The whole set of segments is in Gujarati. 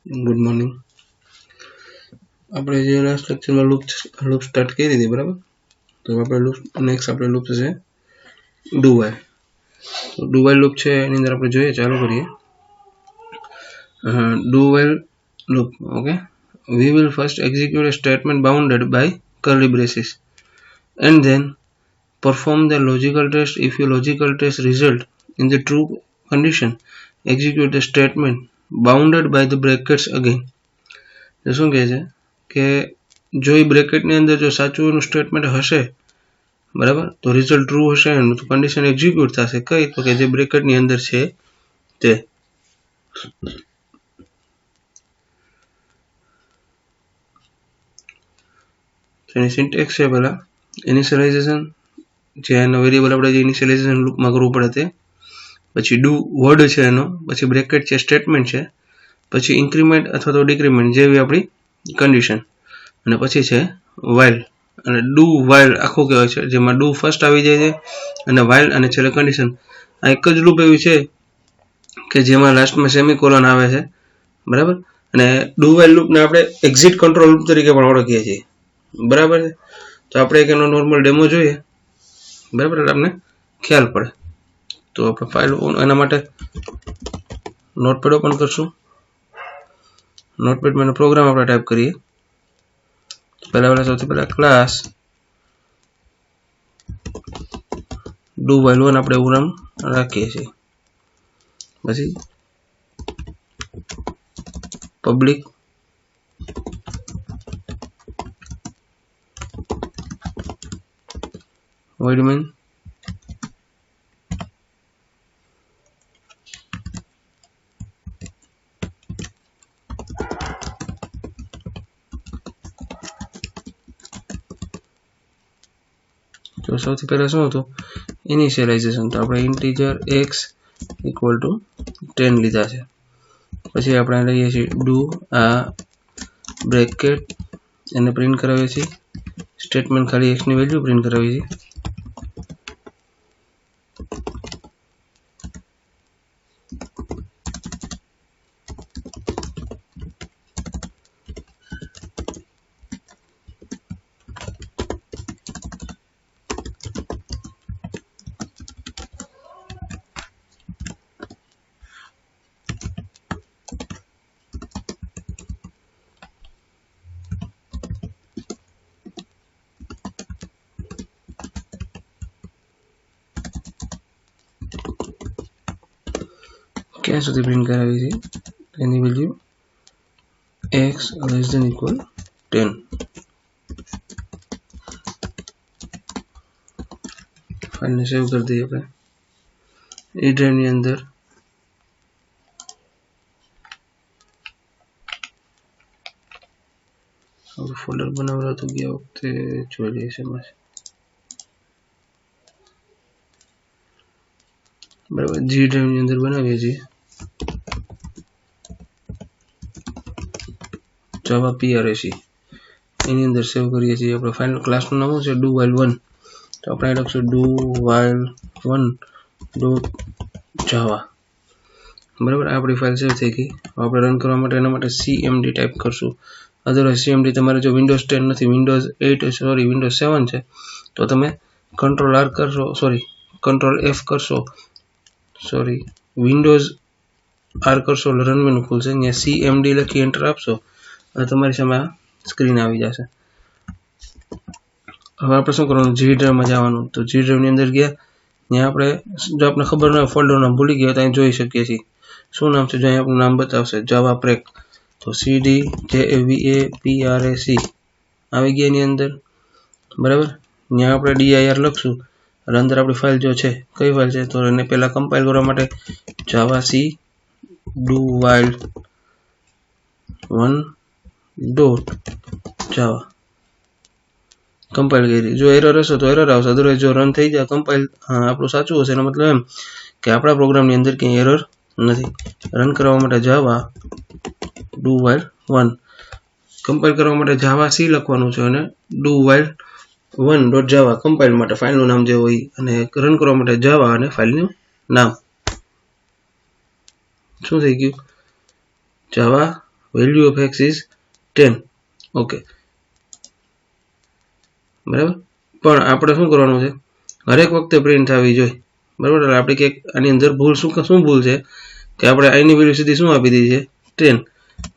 Good morning. આપણે જે લાસ્ટ લેક્ચરમાં લૂપ સ્ટાર્ટ કરી હતી બરાબર, તો આપણે લૂપ છે ડુ વાઇલ. તો ડુ વાઇલ લૂપ છે એની અંદર આપણે જોઈએ, ચાલુ કરીએ. Do while loop. Okay, we will first execute a statement bounded by curly braces and then perform the logical test. If your logical test result in the true condition, execute the statement bounded by the brackets again. તો શું કહે છે કે જો એ બ્રેકેટની અંદર જો સાચું એનું સ્ટેટમેન્ટ હશે બરાબર, તો રિઝલ્ટ ટ્રુ હશે એનું, તો કન્ડિશન એક્ઝિક્યુટ થશે. કઈ? તો કે જે બ્રેકેટની અંદર છે તે. એની સિન્ટેક્સ છે પહેલા ઇનિશિયલાઇઝેશન, જે એનો વેરિયેબલ આપણે જે ઇનિશિયલાઇઝેશન લૂપમાં કરવું પડે તે. પછી ડુ વર્ડ છે એનો, પછી બ્રેકેટ છે, સ્ટેટમેન્ટ છે, પછી ઇન્ક્રીમેન્ટ અથવા તો ડિક્રીમેન્ટ જેવી આપણી કન્ડિશન, અને પછી છે વાઇલ. અને ડુ વાઇલ આખું કહેવાય છે, જેમાં ડુ ફર્સ્ટ આવી જાય છે અને વાઇલ અને છેલ્લે કન્ડિશન. આ એક જ લૂપ એવી છે કે જેમાં લાસ્ટમાં સેમિકોલન આવે છે બરાબર. અને ડુ વાઇલ લૂપને આપણે એક્ઝિટ કંટ્રોલ લૂપ તરીકે પણ ઓળખીએ છીએ બરાબર છે. તો આપણે એક એનો નોર્મલ ડેમો જોઈએ બરાબર, એટલે આપણે ખ્યાલ પડે. તો આપણે ફાઇલ એના માટે નોટપેડ ઓપન કરશું. નોટપેડમાં પ્રોગ્રામ આપણે ટાઈપ કરીએ. સૌથી પહેલા ક્લાસ ડુ વાઇલ 1 આપણે એવું નામ રાખીએ છીએ. પછી પબ્લિક void main તો સૌથી પહેલા શું હતું ઇનિશિયલાઇઝેશન, તો આપણે ઇન્ટીજર x ઇક્વલ ટુ 10 લીધા છે. પછી આપણે લઈએ છીએ ડુ આ બ્રેકેટ, એને પ્રિન્ટ કરાવીએ છીએ. સ્ટેટમેન્ટ ખાલી x ની વેલ્યુ પ્રિન્ટ કરાવીએ છીએ. ક્યાં સુધી પ્રિન્ટ કરાવી છે એની value x less than equal 10. ફાઇલને સેવ કરી દઈએ આપણે એ ડ્રાઈવની અંદર. ફોલ્ડર બનાવેલું હતું ગયા વખતે, જોઈ લઈએ છે બરાબર. જી ડ્રાઈવની અંદર બનાવીએ છીએ જાવા PRAC, એની અંદર સેવ કરીએ છીએ. આપણે ફાઇનલ ક્લાસનું નામ છે ડુ વાઇલ 1, તો આપણે લખશું ડુ વાઇલ 1 ડોટ જાવા બરાબર. આપણી ફાઇલ સેવ થઈ ગઈ. આપણે રન કરવા માટે એના માટે cmd ટાઈપ કરશું. અધરવાઇઝ cmd તમારે જો વિન્ડોઝ 10 નથી, વિન્ડોઝ 7 છે, તો તમે કંટ્રોલ R કરશો, કંટ્રોલ F કરશો, વિન્ડોઝ R કરશો એટલે રન મેનુ ખુલશે. અહીંયા cmd લખી એન્ટર આપશો અને તમારી સામે આ સ્ક્રીન આવી જશે. હવે આપણે શું કરવાનું, જી ડ્રાઈવમાં જવાનું. તો જી ડ્રાઈવની અંદર ગયા, ત્યાં આપણે જો આપણે ખબર ન હોય ફોલ્ડરનું નામ ભૂલી ગયા તો અહીં જોઈ શકીએ છીએ શું નામ છે. જો અહીં આપણું નામ બતાવશે જાવા પ્રેક, તો CDJAVAPRAC આવી ગયા એની અંદર બરાબર. ત્યાં આપણે dir લખશું અને અંદર આપણી ફાઇલ જો છે, કઈ ફાઇલ છે, તો એને પહેલા કમ્પાઇલ કરવા માટે જાવા C do while 1 dot Java compile કરી. જો એરર હશે તો એરર આવશે, અદરવાઇઝ જો રન થઈ જાય કમ્પાઇલ આપણું સાચું હશે, એનો મતલબ એમ કે આપણા પ્રોગ્રામની અંદર ક્યાંય એરર નથી. રન કરવા માટે જાવા ડુ વાઇલ 1, કમ્પાઇલ કરવા માટે જાવા C લખવાનું છે અને do while 1 dot Java compile માટે ફાઇલનું નામ જે હોય, અને રન કરવા માટે જાવા અને ફાઇલનું નામ. શું થઈ ગયું, Java value of x is 10. Okay બરાબર, પણ આપણે શું કરવાનું છે, હરેક વખતે પ્રિન્ટ થવી જોઈએ. બરાબર, એટલે આપણે કે આની અંદર ભૂલ શું ભૂલ છે કે આપણે આની વેલ્યુ સીધી શું આપી દીધી છે 10,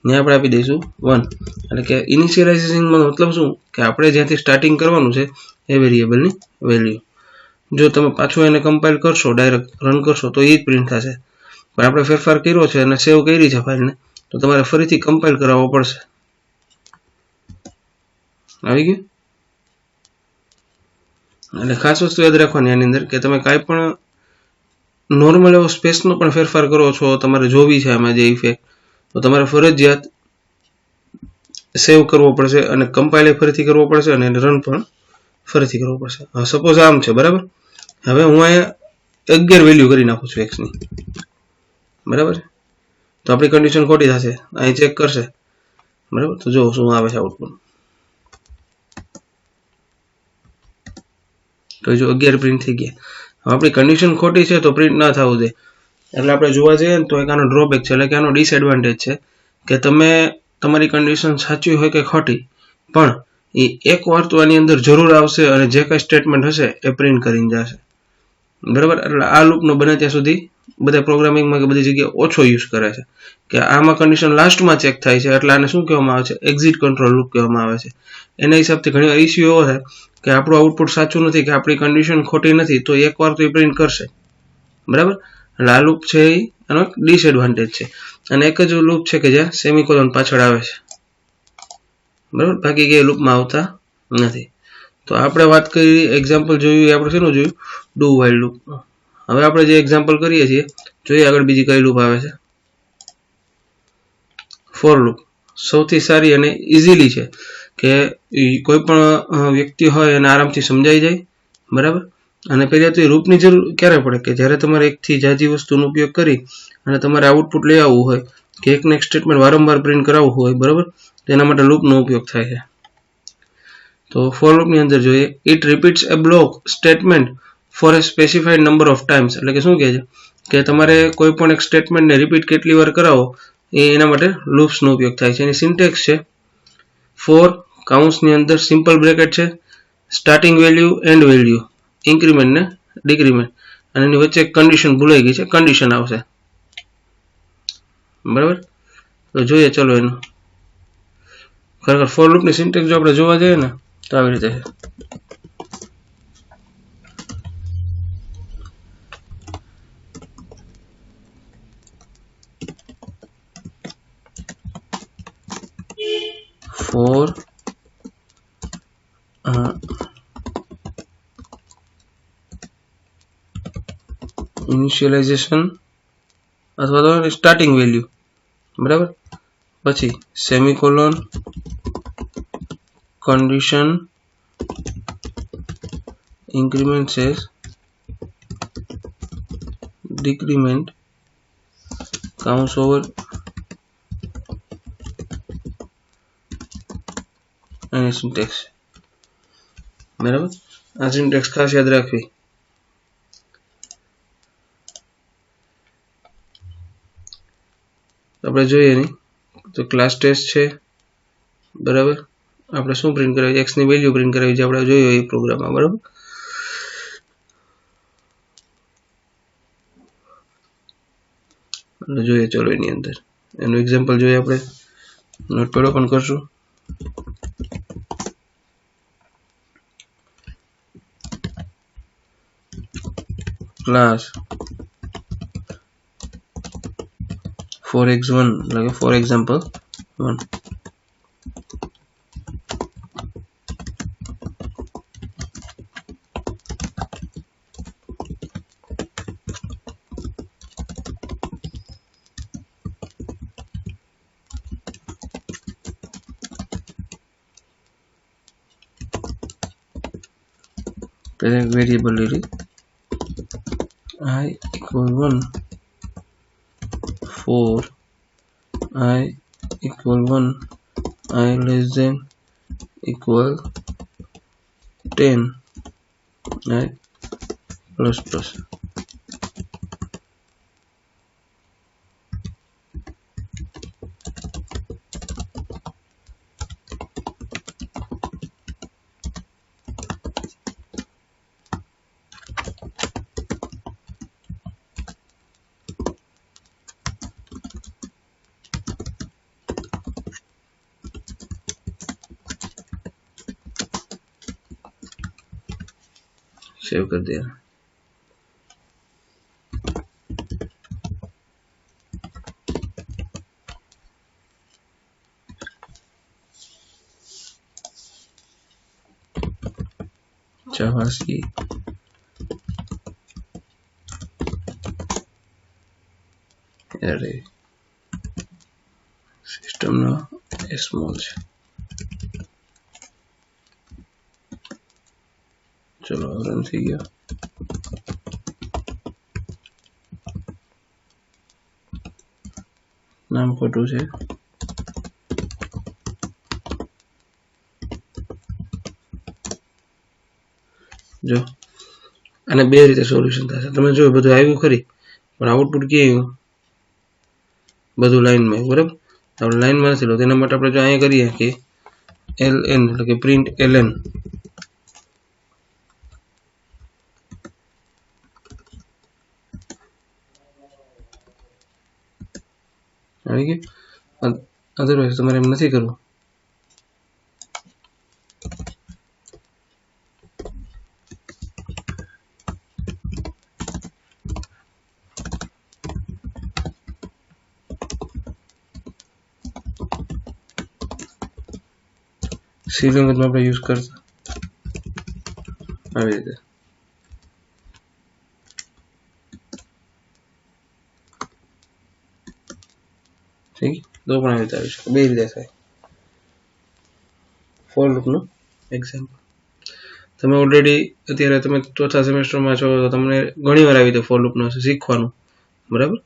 ને આપણે આપી દઈશું 1. એટલે કે ઇનિશિયલાઇઝેશનમાં મતલબ શું કે આપણે જ્યાંથી સ્ટાર્ટિંગ કરવાનું છે એ વેરિયેબલની વેલ્યુ. જો તમે પાછું એને કમ્પાઇલ કરશો, ડાયરેક્ટ રન કરશો તો એ જ પ્રિન્ટ થશે, પણ આપણે ફેરફાર કર્યો છે અને સેવ કરી છે ફાઇલને, તો તમારે ફરીથી કમ્પાઇલ કરાવવો પડશે. આવી ગયું? એટલે ખાસ વસ્તુ યાદ રાખવાની આની અંદર કે તમે કાંઈ પણ નોર્મલ એવો સ્પેસનો પણ ફેરફાર કરો છો, તમારે જોવી છે આમાં જે ઇફેક્ટ, તો તમારે ફરજિયાત સેવ કરવો પડશે અને કમ્પાઇલ ફરીથી કરવો પડશે અને રન પણ ફરીથી કરવો પડશે. હવે સપોઝ આમ છે, બરાબર, હવે હું અહીંયા 11 વેલ્યુ કરી નાખું છું x ની, બરાબર, તો આપણી કન્ડિશન ખોટી થશે. અહીં ચેક કરશે, બરાબર, તો જો શું આવે છે આઉટપુટ, તો જો 11 પ્રિન્ટ થઈ ગયા. હવે આપણી કન્ડિશન ખોટી છે તો પ્રિન્ટ ના થવું જોઈએ. એટલે આપણે જોવા જઈએ ને તો એક આનો ડ્રોબેક છે, એટલે કે આનો ડિસએડવાન્ટેજ છે કે તમે તમારી કન્ડિશન સાચી હોય કે ખોટી, પણ એ એક વાર તો આની અંદર જરૂર આવશે અને જે કંઈ સ્ટેટમેન્ટ હશે એ પ્રિન્ટ કરીને જશે. બરાબર, એટલે આ લૂપનો બને ત્યાં સુધી બધા પ્રોગ્રામિંગમાં કે બધી જગ્યાએ ઓછો યુઝ કરે છે કે આમાં કન્ડિશન લાસ્ટમાં ચેક થાય છે, એટલે આને શું કહેવામાં આવે છે, એક્ઝિટ કંટ્રોલ લૂપ કહેવામાં આવે છે. એના હિસાબથી ઘણી વાર ઇસ્યુ એવો છે કે આપણું આઉટપુટ સાચું નથી, કે આપણી કન્ડિશન ખોટી નથી, તો એકવાર તો એ પ્રિન્ટ કરશે. બરાબર, એટલે આ લૂપ છે એ આનો એક ડિસએડવાન્ટેજ છે. અને એક જ લૂપ છે કે જ્યાં સેમિકોલોન પાછળ આવે છે, બરાબર, બાકી કે લૂપમાં આવતા નથી. તો આપણે વાત કરી, એક્ઝામ્પલ જોયું, એ આપણે શેનું જોયું, ડુ વાઇલ લૂપ. હવે આપણે જે એક્ઝામ્પલ કરીએ છીએ, જોઈએ આગળ બીજી કઈ લૂપ આવે છે, ફોર લૂપ. સૌથી સારી અને ઇઝીલી છે કે કોઈ પણ વ્યક્તિ હોય એને આરામથી સમજાઈ જાય. બરાબર, અને પહેલાં તો એ લૂપની જરૂર ક્યારે પડે કે જ્યારે તમારે એકથી જાજી વસ્તુનો ઉપયોગ કરી અને તમારે આઉટપુટ લઈ આવવું હોય કે એકને એક સ્ટેટમેન્ટ વારંવાર પ્રિન્ટ કરાવવું હોય, બરાબર, તેના માટે લૂપનો ઉપયોગ થાય છે. તો ફોર લૂપની અંદર જોઈએ, it repeats a block statement for a specified number of times. એટલે કે શું કહે છે કે તમારે કોઈ પણ એક સ્ટેટમેન્ટને રિપીટ કેટલી વાર કરાવો એ એના માટે લૂપ્સનો ઉપયોગ થાય છે. એની સિન્ટેક્સ છે ફોર, કાઉન્સની અંદર સિમ્પલ બ્રેકેટ છે, starting value, and value, increment ને ડિક્રીમેન્ટ, અને એની વચ્ચે કન્ડિશન ભૂલાઈ ગઈ છે, કન્ડિશન આવશે. બરાબર, તો જોઈએ ચલો એનું ખરેખર ફોર લૂપની સિન્ટેક્સ જો આપણે જોવા જઈએ ને તો આવી રીતે છે. ફોર ઇનિશિયલાઇઝેશન અથવા તો સ્ટાર્ટિંગ વેલ્યુ, બરાબર, પછી semicolon, condition, increment says decrement, counts over અને સિન્ટેક્સ. બરાબર, આ સિન્ટેક્સ ખાસ યાદ રાખવી. આપણે જોઈએ નહીં તો ક્લાસ ટેસ્ટ છે, બરાબર, આપણે શું પ્રિન્ટ કરાવી, એક્સ ની વેલ્યુ પ્રિન્ટ કરાવી છે, આપણે જોયું એ પ્રોગ્રામમાં. બરાબર, એટલે જોઈએ ચલો એની અંદર એનું એક્ઝામ્પલ જોઈએ. આપણે નોટપેડ ઓપન કરશું, ક્લાસ for x1 એટલે કે for example 1. વેરિયેબલ લીધી I equal 1 for I equal 1, I less than equal 10, I plus plus. Save कर दिया। Java C array system નો small છે। चलो रन थी गया। नाम खोटू है। जो અને બે રીતે સોલ્યુશન થશે। તમે જો બધું આવ્યું ખરી, પણ આઉટપુટ કે આવ્યું બધું લાઈનમાં, બરાબર। આપણે લાઈનમાં નથી લો, તેના માટે આપણે જો અહીંયા કરીએ કે ln એટલે કે પ્રિન્ટ ln આવી ગયું। અધરવાઇઝ તમારે એમ નથી કરવું। સી લેંગ્વેજમાં આપણે યુઝ કરતા આવી રીતે। ઠીક, તો પણ આવી રીતે આવી શકે, બે રીતે થાય। ફોર લૂપનું એક્ઝામ્પલ તમે ઓલરેડી અત્યારે તમે ચોથા સેમેસ્ટરમાં છો તો તમને ઘણી વાર આવી રીતે ફોર લૂપનું શીખવાનું, બરાબર।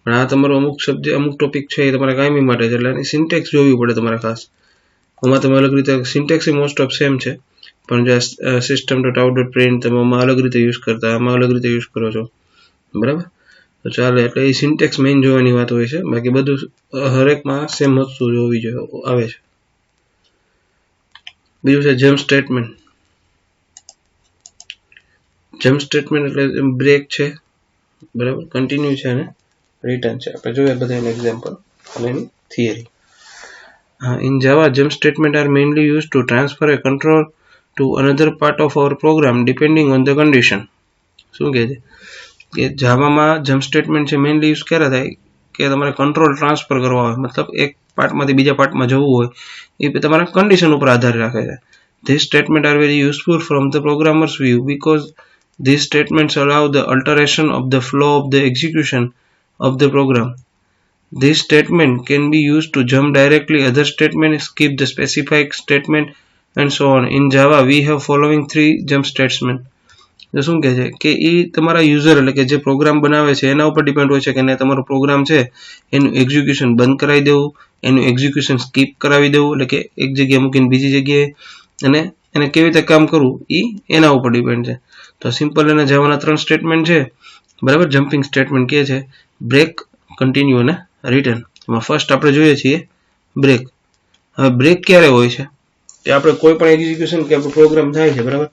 પણ આ તમારું અમુક સબ્જેક્ટ અમુક ટોપિક છે એ તમારે કાયમી માટે છે, એટલે એની સિન્ટેક્સ જોવી પડે તમારે ખાસ। આમાં તમે અલગ રીતે સિન્ટેક્સ મોસ્ટ ઓફ સેમ છે, પણ જે system dot out dot print તમે આમાં અલગ રીતે યુઝ કરતા, આમાં અલગ રીતે યુઝ કરો છો, બરાબર। તો ચાલે, એટલે એ સિન્ટેક્સ મેઇન જોવાની વાત હોય છે, બાકી બધું હરેકમાં સેમ વસ્તુ જોવી જોઈએ આવે છે। બીજું છે જમ્પ સ્ટેટમેન્ટ। જમ્પ સ્ટેટમેન્ટ એટલે બ્રેક છે, બરાબર, કન્ટિન્યુ છે અને રિટર્ન છે। આપણે જોઈએ બધા એક્ઝામ્પલ અને એની theory. In Java, jump statements are mainly used to transfer a control to another part of our program depending on the condition। શું કહે છે કે જાવામાં જમ્પ સ્ટેટમેન્ટ છે મેઇનલી યુઝ ક્યારે થાય કે તમારે કંટ્રોલ ટ્રાન્સફર કરવા હોય, મતલબ એક પાર્ટમાંથી બીજા પાર્ટમાં જવું હોય, એ તમારા કન્ડિશન ઉપર આધાર રાખે છે। These statements are very useful from the programmer's view because these statements allow the alteration of the flow of the execution of the program. This statement can be used to jump directly other statements, skip the specified statement, and so on. In Java, we have following 3 jump statements. તો શું કહે છે કે એ તમારા યુઝર એટલે કે જે પ્રોગ્રામ બનાવે છે એના ઉપર ડિપેન્ડ હોય છે કે તમારો પ્રોગ્રામ છે એનું એક્ઝિક્યુશન બંધ કરાવી દેવું, એનું એક્ઝિક્યુશન સ્કીપ કરાવી દેવું, એટલે કે એક જગ્યાએ મૂકીને બીજી જગ્યાએ, અને એને કેવી રીતે કામ કરવું એ એના ઉપર ડિપેન્ડ છે। તો સિમ્પલ અને જાવાના 3 સ્ટેટમેન્ટ છે, બરાબર। જમ્પિંગ સ્ટેટમેન્ટ કે છે બ્રેક, કન્ટિન્યુ અને રિટર્ન। એમાં ફર્સ્ટ આપણે જોઈએ છીએ બ્રેક। હવે બ્રેક ક્યારે હોય છે કે આપણે કોઈ પણ એક્ઝિક્યુશન કે આપણો પ્રોગ્રામ થાય છે, બરાબર,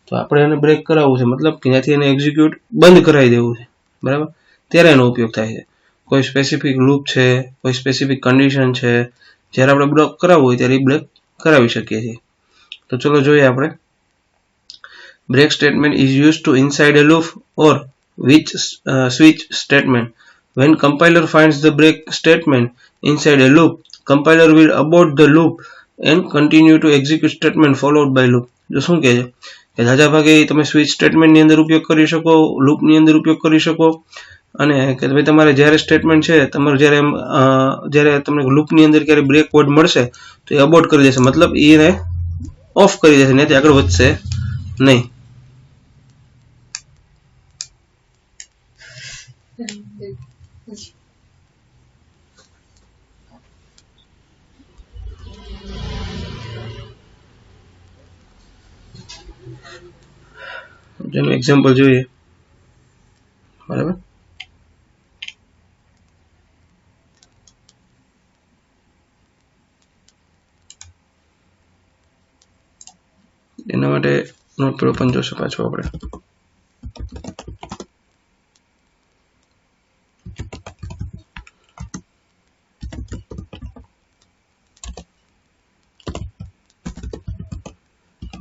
તો આપણે એને બ્રેક કરાવવું છે, મતલબ કે ત્યાંથી એને એક્ઝિક્યુટ બંધ કરાવી દેવું છે, બરાબર, ત્યારે એનો ઉપયોગ થાય છે। કોઈ સ્પેસિફિક લૂપ છે, કોઈ સ્પેસિફિક કન્ડિશન છે, જ્યારે આપણે બ્લોક કરાવવું હોય ત્યારે એ બ્રેક કરાવી શકીએ છીએ। તો ચલો જોઈએ આપણે। Break statement is use to inside a loop or which switch statement. When compiler finds the break statement inside a loop, compiler will abort the loop and continue to execute statement followed by loop। જો શું કહે છે કે જાજા ભાગે તમે સ્વિચ સ્ટેટમેન્ટની અંદર ઉપયોગ કરી શકો, લૂપની અંદર ઉપયોગ કરી શકો, અને કે ભાઈ તમારે જ્યારે સ્ટેટમેન્ટ છે તમારે જ્યારે તમને લૂપની અંદર ક્યારે બ્રેક વર્ડ મળશે તો એ અબોર્ટ કરી દેશે, મતલબ એને ઓફ કરી દેશે, એનાથી આગળ વધશે નહીં। જેનું એક્ઝામ્પલ જોઈએ, બરાબર। એના માટે નોટ પેડ ઓપન જોશે પાછું આપણે।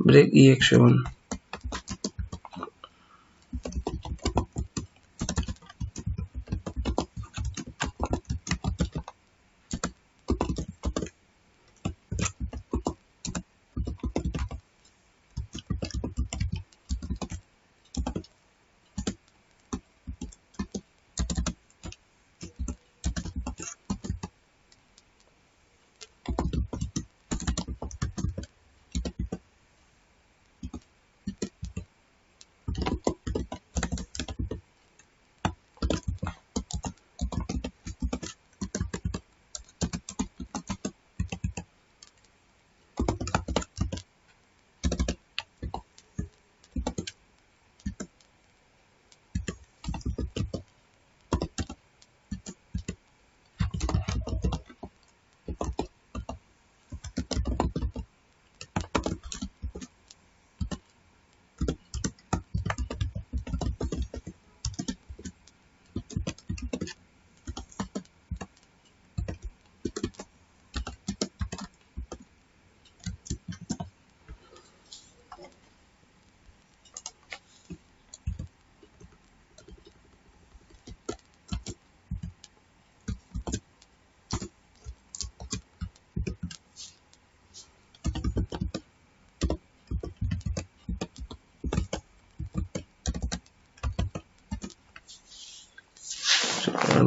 બ્રેક EX7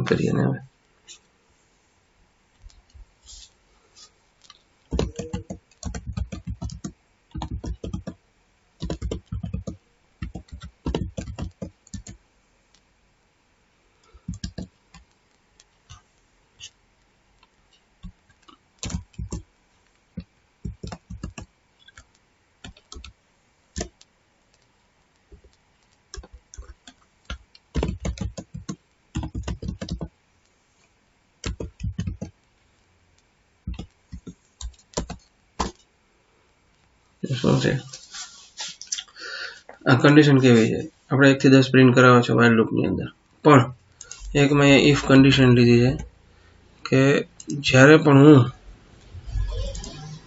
રન કરીએ ને હવે શું છે આ કન્ડિશન કેવી છે આપણે 1 થી 10 પ્રિન્ટ કરાવવો છે while loop ની અંદર પણ એક મેં if કન્ડિશન લીધી છે કે જ્યારે પણ હું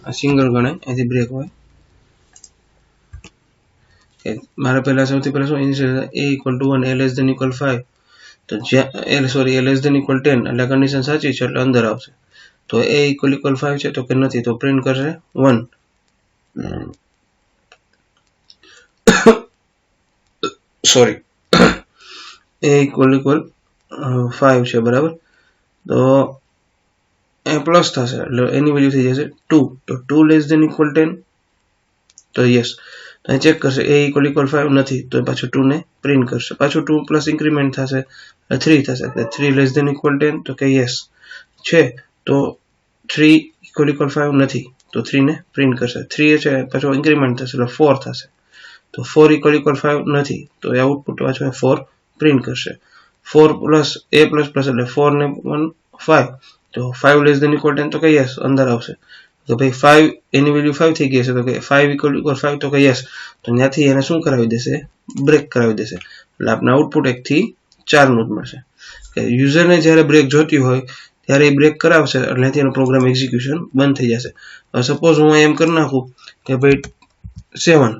આ સિંગલ ગણે એથી બ્રેક હોય કે મારે પહેલા સૌથી પહેલા શું initial a = 1 a less than equal 5 તો a less than equal 10 એટલે કન્ડિશન સાચી છે એટલે અંદર આવશે તો a = 5 છે તો કે નથી તો પ્રિન્ટ કરશે 1 સોરી a = 5 છે બરાબર તો a પ્લસ થશે એટલે એની વેલ્યુ થઈ જશે 2 તો 2 less than equal 10 તો યસ તો ચેક કરશે a = 5 નથી તો પાછું 2 ને પ્રિન્ટ કરશે પાછું 2 પ્લસ ઇન્ક્રીમેન્ટ થશે 3 થશે એટલે 3 less than equal 10 તો કે યસ છે તો 3 = 5 નથી તો 3 ને પ્રિન્ટ કરશે 3 છે પાછું ઇન્ક્રીમેન્ટ થશે એટલે 4 થશે તો 4 = 5 નથી તો એ આઉટપુટ પાછું 4 પ્રિન્ટ કરશે 4 પ્લસ a પ્લસ પ્લસ એટલે 4 ને 1 5 તો 5 less than equal 10 તો કે યસ અંદર આવશે તો ભાઈ 5 એની વેલ્યુ 5 થઈ ગઈ છે તો કે 5 = 5 તો કે યસ તો ત્યાંથી એને શું કરાવી દેશે બ્રેક કરાવી દેશે એટલે આપણે આઉટપુટ 1 થી 4 નું જ મળશે કે યુઝરને જ્યારે બ્રેક જોતી હોય ત્યારે એ બ્રેક કરાવશે એટલે તેનો પ્રોગ્રામ એક્ઝિક્યુશન બંધ થઈ જશે હવે સપોઝ હું એમ કરી નાખું કે ભાઈ 7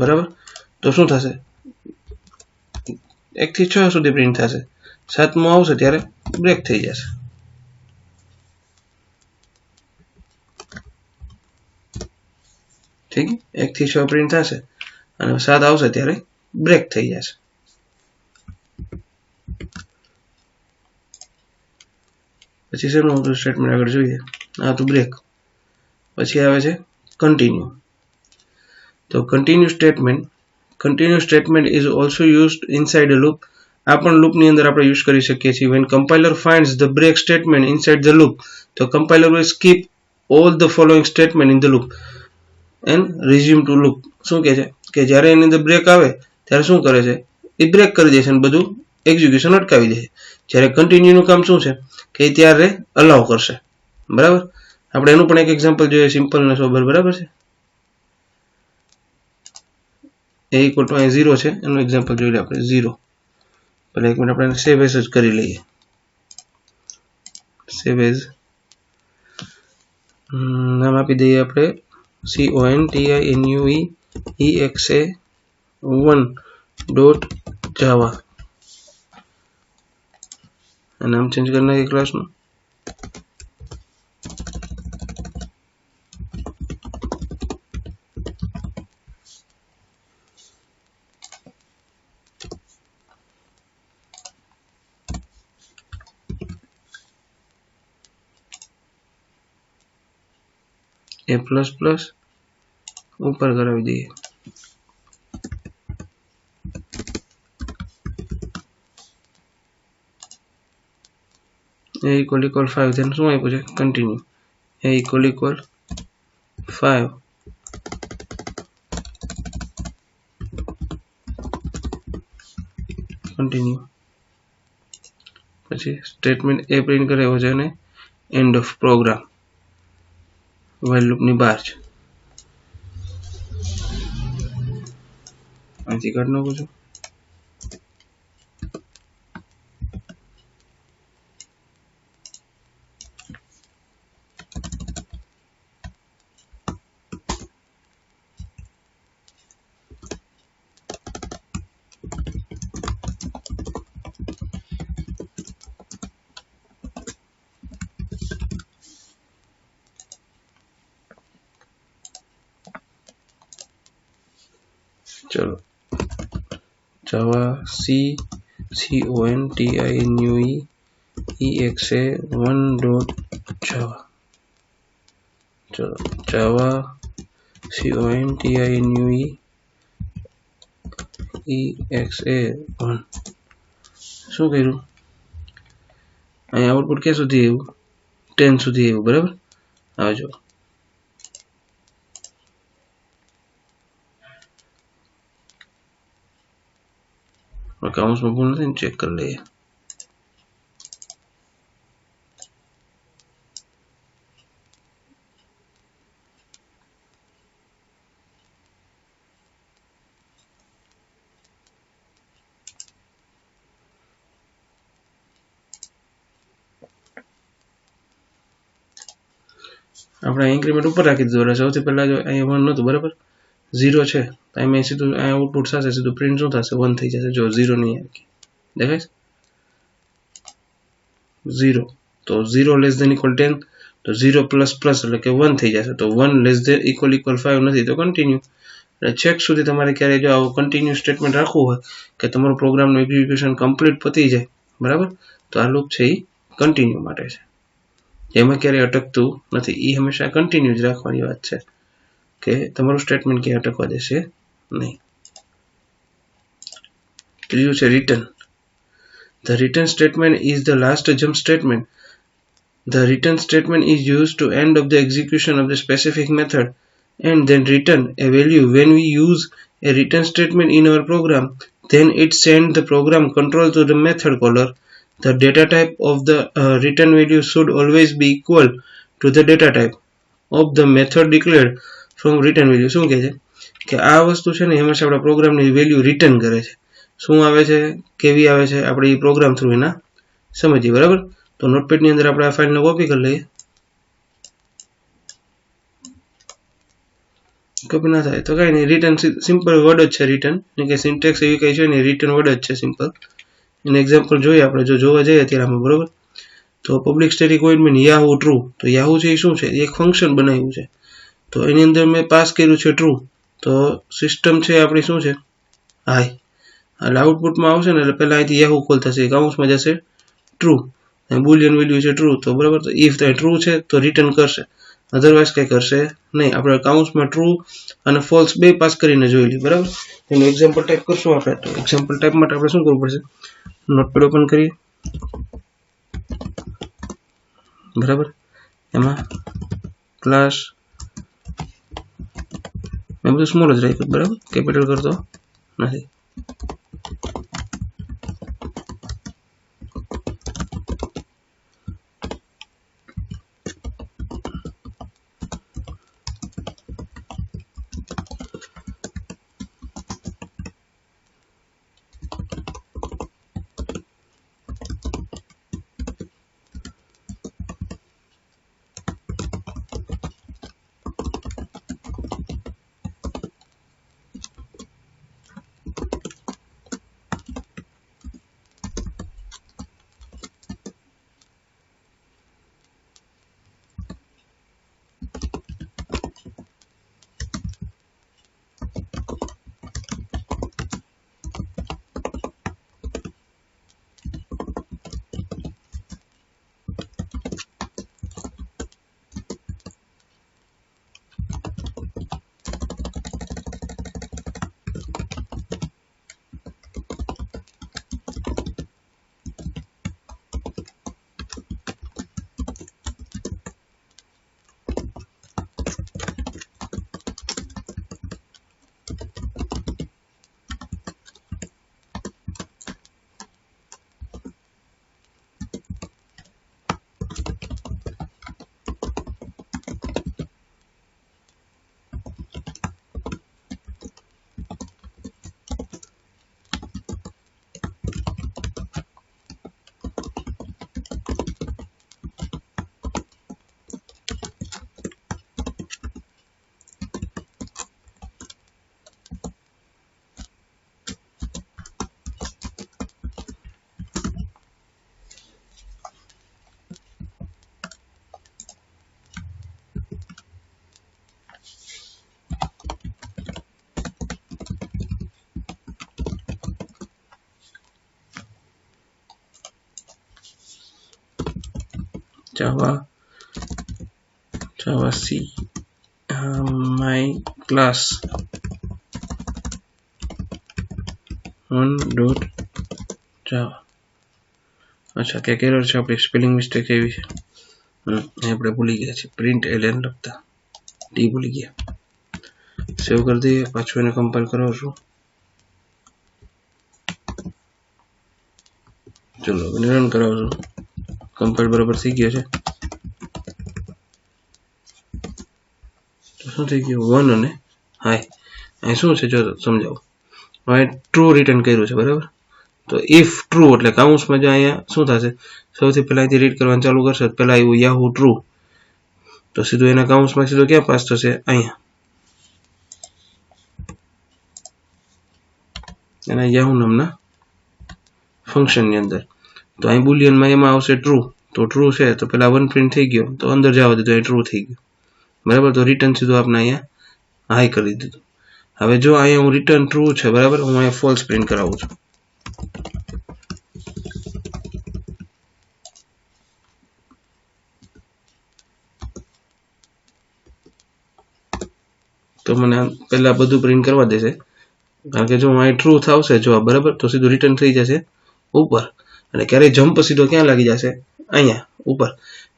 બરાબર તો શું થશે 1 થી 6 સુધી પ્રિન્ટ થશે 7મો આવશે ત્યારે બ્રેક થઈ જશે ઠીક 1 થી 6 પ્રિન્ટ થશે અને 7 આવશે ત્યારે બ્રેક થઈ જશે પછી શેનું હતું સ્ટેટમેન્ટ આગળ જોઈએ આ તો બ્રેક પછી આવે છે કન્ટિન્યુ તો continue statement is also used inside a loop આ પણ લૂપની અંદર આપણે યુઝ કરી શકીએ છીએ when compiler finds the break statement inside the loop તો compiler will skip all the following statement in the loop and resume to loop શું કહે છે કે જ્યારે એની અંદર બ્રેક આવે ત્યારે શું કરે છે એ બ્રેક કરી દે છે અને બધું એક્ઝિક્યુશન અટકાવી દે છે જ્યારે કન્ટિન્યુનું કામ શું છે કે ત્યારે અલાઉ કરશે બરાબર આપણે એનું પણ એક એક્ઝામ્પલ જોઈએ સિમ્પલ ને સોબર બરાબર છે a = 0 છે એનું એક્ઝામ્પલ જોઈ લઈએ આપણે 0 પહેલા એક મિનિટ આપણે સેવ એઝ જ કરી લઈએ સેવ એઝ નામ આપી દઈએ આપણે continuexa1.java નામ ચેન્જ કરી નાખીએ ક્લાસનું a++ ઉપર કરાવી દઈએ a = 5 then શું આપ્યું છે કન્ટિન્યુ a = 5 કન્ટિન્યુ પછી સ્ટેટમેન્ટ એ પ્રિન્ટ કરે એવો છે અને end of program while loop ની બહાર છે અહીંથી કાઢી નાખું છું ચલો Java C continue exa1.java. चलो java continue exa1 શું કર્યું અહીં આઉટપુટ ક્યાં સુધી આવ્યું 10 સુધી આવ્યું બરાબર હવે જો કાઉન્સમાં ભૂલ નથી ચેક કરી લઈએ આપણે ઇન્ક્રીમેન્ટ ઉપર રાખી દીધું એટલે સૌથી પહેલા જો અહીંયા 1 નહોતું બરાબર 0 છે તો અહીંયા સીધું અહીંયા આઉટપુટ થશે સીધું પ્રિન્ટ શું થશે 1 થઈ જશે જો 0 નહીં આવી દેખાય 0 તો 0 લેસ ધેન ઇક્વલ 10 તો 0 પ્લસ પ્લસ એટલે કે 1 થઈ જશે તો 1 લેસ ધેન ઇક્વલ 5 નથી તો કન્ટિન્યુ એટલે ચેક સુધી તમારે ક્યારે જો આવું કન્ટિન્યુ સ્ટેટમેન્ટ રાખવું હોય કે તમારો પ્રોગ્રામનું એક્ઝિક્યુશન કમ્પ્લીટ પતી જાય બરાબર તો આ લૂપ છે એ કન્ટિન્યુ માટે છે જેમાં ક્યારેય અટકતું નથી એ હંમેશા કન્ટિન્યુ જ રાખવાની વાત છે કે તમારું સ્ટેટમેન્ટ ક્યાંય અટકવા દેશે નહીં ત્રીજું છે return The return statement is the last jump statement. The return statement is used to end of the execution of the specific method and then return a value. When we use a return statement in our program, then it sends the program control to the method caller. The data type of the return value should always be equal to the data type of the method declared from return value. શું કહે છે કે આ વસ્તુ છે ને હંમેશા આપણા પ્રોગ્રામની વેલ્યુ રિટર્ન કરે છે શું આવે છે કેવી આવે છે આપણે એ પ્રોગ્રામ થ્રુ એના સમજીએ બરાબર તો નોટપેડની અંદર આપણે આ ફાઇલને કોપી કરી લઈએ કોપી ના થાય તો કાંઈ નહીં રિટર્ન સિમ્પલ વર્ડ જ છે રિટર્ન કે સિન્ટેક્સ એવી કંઈ છે નહીં રિટર્ન વર્ડ જ છે સિમ્પલ એને એક્ઝામ્પલ જોઈએ આપણે જો જોવા જઈએ અત્યારે આમાં બરાબર તો public static void mean Yahoo true તો યાહુ છે એ શું છે એક ફંક્શન બનાવ્યું છે તો એની અંદર મેં પાસ કર્યું છે ટ્રુ તો સિસ્ટમ છે આપણી શું છે હાય એટલે આઉટપુટમાં આવશે ને એટલે પહેલાં અહીંથી યાહુ કોલ થશે કાઉન્સમાં જશે ટ્રુ બુલિયન વેલ્યુ છે ટ્રુ તો બરાબર તો ઇફ ટ્રુ છે તો રિટર્ન કરશે અધરવાઇઝ કંઈ કરશે નહીં આપણે કાઉન્સમાં ટ્રુ અને ફોલ્સ બે પાસ કરીને જોઈ લઈએ બરાબર એનું એક્ઝામ્પલ ટાઈપ કરશું આપણે તો એક્ઝામ્પલ ટાઈપ માટે આપણે શું કરવું પડશે નોટપેડ ઓપન કરીએ બરાબર એમાં ક્લાસ મેં બધું સ્મોલ જ રાખ્યું બરાબર કેપિટલ કરતો નથી Java C my class 1.java. अच्छा क्या एरर છે આપણી સ્પેલિંગ મિસ્ટેક એવી છે આપણે ભૂલી ગયા છે પ્રિન્ટ ln લખતા ડી ભૂલી ગયા સેવ કરી દઈએ પાછું એને કમ્પાઇલ કરાવું છું ચલો રન કરાવું છું કમ્પાઇલ બરાબર થઈ ગયો છે તો શું થઈ ગયું 1 અને હાય અહીં શું છે જો સમજાવું હવે ટ્રુ રિટર્ન કર્યું છે બરાબર તો ઇફ ટ્રુ એટલે કાઉન્સમાં જો અહીંયા શું થશે સૌથી પહેલા અહીંથી રીડ કરવાનું ચાલુ કરશે પહેલા આવ્યું યાહુ ટ્રુ તો સીધું એના કાઉન્સમાં સીધું ક્યાં પાસ થશે અહીંયા એના યાહુ નામના ફંક્શનની અંદર તો અહીં બુલિયનમાં એમાં આવશે ટ્રુ તો ટ્રુ છે તો પહેલા 1 પ્રિન્ટ થઈ ગયો તો અંદર જવા દીધું અહીં ટ્રુ થઈ ગયું બરાબર તો રિટર્ન સીધું આપણે અહીંયા હાઈ કરી દીધું હવે જો અહીંયા હું રિટર્ન ટ્રુ છે બરાબર હું અહીંયા ફોલ્સ પ્રિન્ટ કરાવું છું તો મને પહેલા બધું પ્રિન્ટ કરવા દેશે કારણ કે જો અહીં ટ્રુ થશે જો બરાબર તો સીધું રિટર્ન થઈ જશે ઉપર અને ક્યારેય જમ્પ સીધો ક્યાં લાગી જશે અહીંયા ઉપર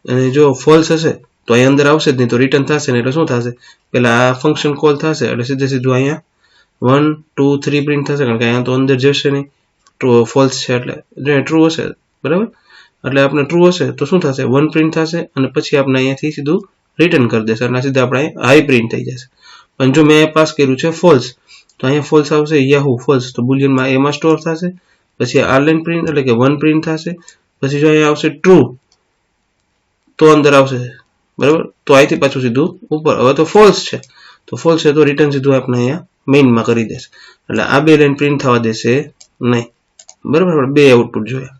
અને જો ફોલ્સ હશે તો અહીં અંદર આવશે જ નહીં તો રિટર્ન થશે ને એટલે શું થશે પહેલા આ ફંક્શન કોલ થશે એટલે સીધું અહીંયા 1 2 3 પ્રિન્ટ થશે કારણ કે અહીંયા તો અંદર જશે નહીં ફોલ્સ છે એટલે જો ટ્રુ હશે બરાબર એટલે આપણે ટ્રુ હશે તો શું થશે 1 પ્રિન્ટ થશે અને પછી આપણે અહીંયાથી સીધું રિટર્ન કરી દેશે એટલે સીધા આપણે હાઈ પ્રિન્ટ થઈ જશે પણ જો મેં પાસ કર્યું છે ફોલ્સ તો અહીંયા ફોલ્સ આવશે યાહુ ફોલ્સ તો બુલિયનમાં એમાં સ્ટોર થશે પછી આ લાઈન પ્રિન્ટ એટલે કે 1 પ્રિન્ટ થશે પછી જો અહીંયા આવશે ટ્રુ તો અંદર આવશે બરાબર તો અહીંથી પાછું સીધું ઉપર હવે તો ફોલ્સ છે તો રિટર્ન સીધું આપણે અહીંયા મેઇનમાં કરી દેશે એટલે આ બે લાઈન પ્રિન્ટ થવા દેશે નહીં બરાબર આપણે બે આઉટપુટ જોયા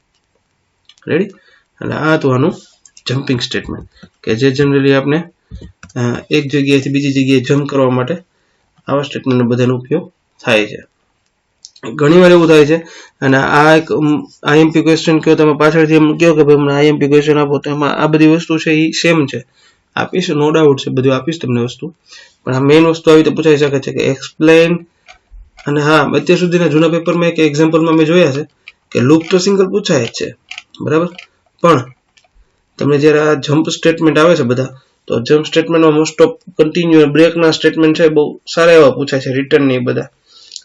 રેડી એટલે આ તો આનું જમ્પિંગ સ્ટેટમેન્ટ કે જે જનરલી આપણે એક જગ્યાએથી બીજી જગ્યાએ જમ્પ કરવા માટે આવા સ્ટેટમેન્ટનો બધાનો ઉપયોગ થાય છે ઘણીવાર એવું થાય છે અને આ એક આઈએમપી ક્વેશ્ચન કહો તમે પાછળથી એમ કહો કે ભાઈ મને આઈએમપી ક્વેશ્ચન આપો તો એમાં આ બધી વસ્તુ છે એ સેમ છે આપીશ નો ડાઉટ છે બધું આપીશ તમને વસ્તુ પણ આ મેઇન વસ્તુ આવી રીતે પૂછાઈ શકે છે કે એક્સપ્લેન અને હા અત્યાર સુધીના જૂના પેપરમાં એક એક્ઝામ્પલમાં મેં જોયા છે કે લૂપ તો સિંગલ પૂછાય જ છે બરાબર પણ તમને જ્યારે આ જમ્પ સ્ટેટમેન્ટ આવે છે બધા તો જમ્પ સ્ટેટમેન્ટમાં મોસ્ટ ઓફ કન્ટિન્યુ બ્રેકના સ્ટેટમેન્ટ છે બહુ સારા એવા પૂછાય છે રિટર્ન ને એ બધા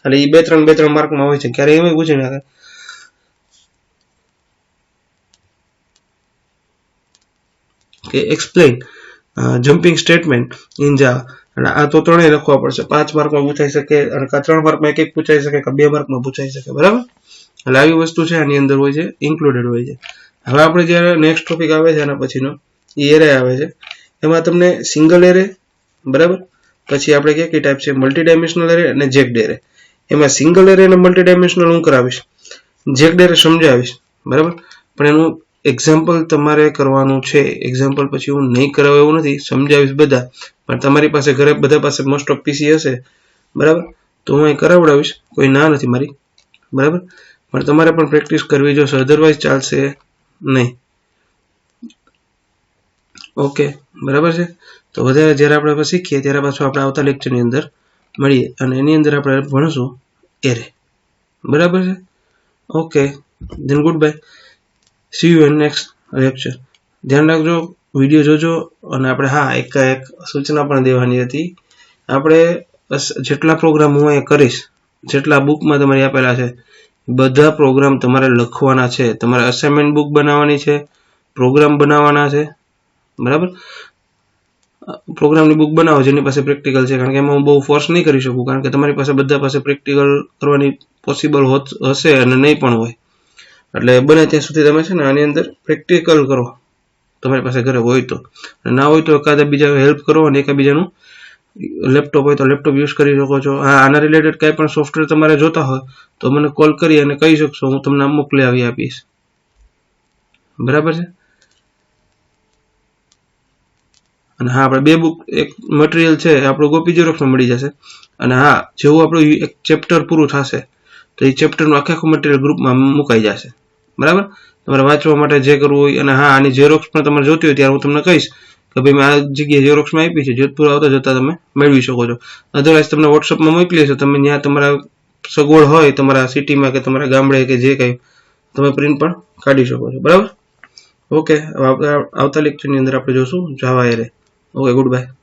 એટલે એ 2-3 માર્કમાં હોય છે ક્યારે એમ પૂછી નાખે કે એક્સપ્લેન જમ્પિંગ સ્ટેટમેન્ટ ઇન જાવા અને આ તો ત્રણેય લખવા પડશે 5 માર્કમાં પૂછાઈ શકે અને 3 માર્કમાં એક પૂછાઈ શકે કે 2 માર્કમાં પૂછાઈ શકે બરાબર એટલે આવી વસ્તુ છે આની અંદર હોય છે ઇન્ક્લુડેડ હોય છે હવે આપણે જ્યારે નેક્સ્ટ ટોપિક આવે છે આના પછીનો એ એરે આવે છે એમાં તમને સિંગલ એરે બરાબર પછી આપણે કઈ ટાઈપ છે મલ્ટી ડાયમેન્શનલ એરે અને જેક્ડ એરે એમાં સિંગલ એરે અને મલ્ટી ડાયમેન્શનલ હું કરાવીશ જેક્ડ એરે સમજાવીશ બરાબર પણ એનું એક્ઝામ્પલ તમારે કરવાનું છે એક્ઝામ્પલ પછી હું નહીં કરાવું એવું નથી સમજાવીશ બધા પણ તમારી પાસે ઘરે બધા પાસે મોસ્ટ ઓફ પીસી હશે બરાબર તો હું અહીં કરાવડાવીશ કોઈ ના નથી મારી બરાબર પણ તમારે પણ પ્રેક્ટિસ કરવી જોશે અધરવાઇઝ ચાલશે નહીં ઓકે બરાબર છે તો વધારે જ્યારે આપણે શીખીએ ત્યારે પાછું આપણે આવતા લેક્ચરની અંદર મળીએ અને એની અંદર આપણે ભણશું એરે બરાબર છે okay then good bye see you in next lecture ધ્યાન રાખજો વિડીયો જોજો અને આપણે હા એક સૂચના પણ દેવાની હતી આપણે જેટલા પ્રોગ્રામ હું અહીંયા કરીશ જેટલા બુકમાં તમારે આપેલા છે બધા પ્રોગ્રામ તમારે લખવાના છે તમારે અસાઇનમેન્ટ બુક બનાવવાની છે પ્રોગ્રામ બનાવવાના છે બરાબર પ્રોગ્રામની બુક બનાવો જેની પાસે પ્રેક્ટિકલ છે કારણ કે એમાં હું બહુ ફોર્સ નહીં કરી શકું કારણ કે તમારી પાસે બધા પાસે પ્રેક્ટિકલ કરવાની પોસિબલ હશે અને નહીં પણ હોય એટલે બને ત્યાં સુધી તમે છે ને આની અંદર પ્રેક્ટિકલ કરો તમારી પાસે ઘરે હોય તો ના હોય તો એકાદા બીજા હેલ્પ કરો અને એકાબીજાનું લેપટોપ હોય તો લેપટોપ યુઝ કરી શકો છો હા આના રિલેટેડ કાંઈ પણ સોફ્ટવેર તમારે જોતા હોય તો મને કોલ કરી અને કહી શકશો હું તમને મોકલી આવી આપીશ બરાબર છે અને હા આપણે બે બુક એક મટીરિયલ છે આપણું ગોપી ઝેરોક્સમાં મળી જશે અને હા જેવું આપણું એક ચેપ્ટર પૂરું થશે તો એ ચેપ્ટરનું આખું મટીરિયલ ગ્રુપમાં મુકાઈ જશે બરાબર તમારે વાંચવા માટે જે કરવું હોય. અને હા, આની ઝેરોક્સ પણ તમારે જોતી હોય ત્યારે હું તમને કહીશ કે ભાઈ મેં આ જગ્યાએ ઝેરોક્સમાં આપી છે, જોધપુર આવતા જતા તમે મેળવી શકો છો. અધરવાઇઝ તમને વોટ્સઅપમાં મોકલી છે, તમે ત્યાં તમારા સગવડ હોય તમારા સિટીમાં કે તમારા ગામડે કે જે કંઈ તમે પ્રિન્ટ પણ કાઢી શકો છો. બરાબર? ઓકે, આવતા લેક્ચરની અંદર આપણે જોશું જાવા એરે. Okay, good bye.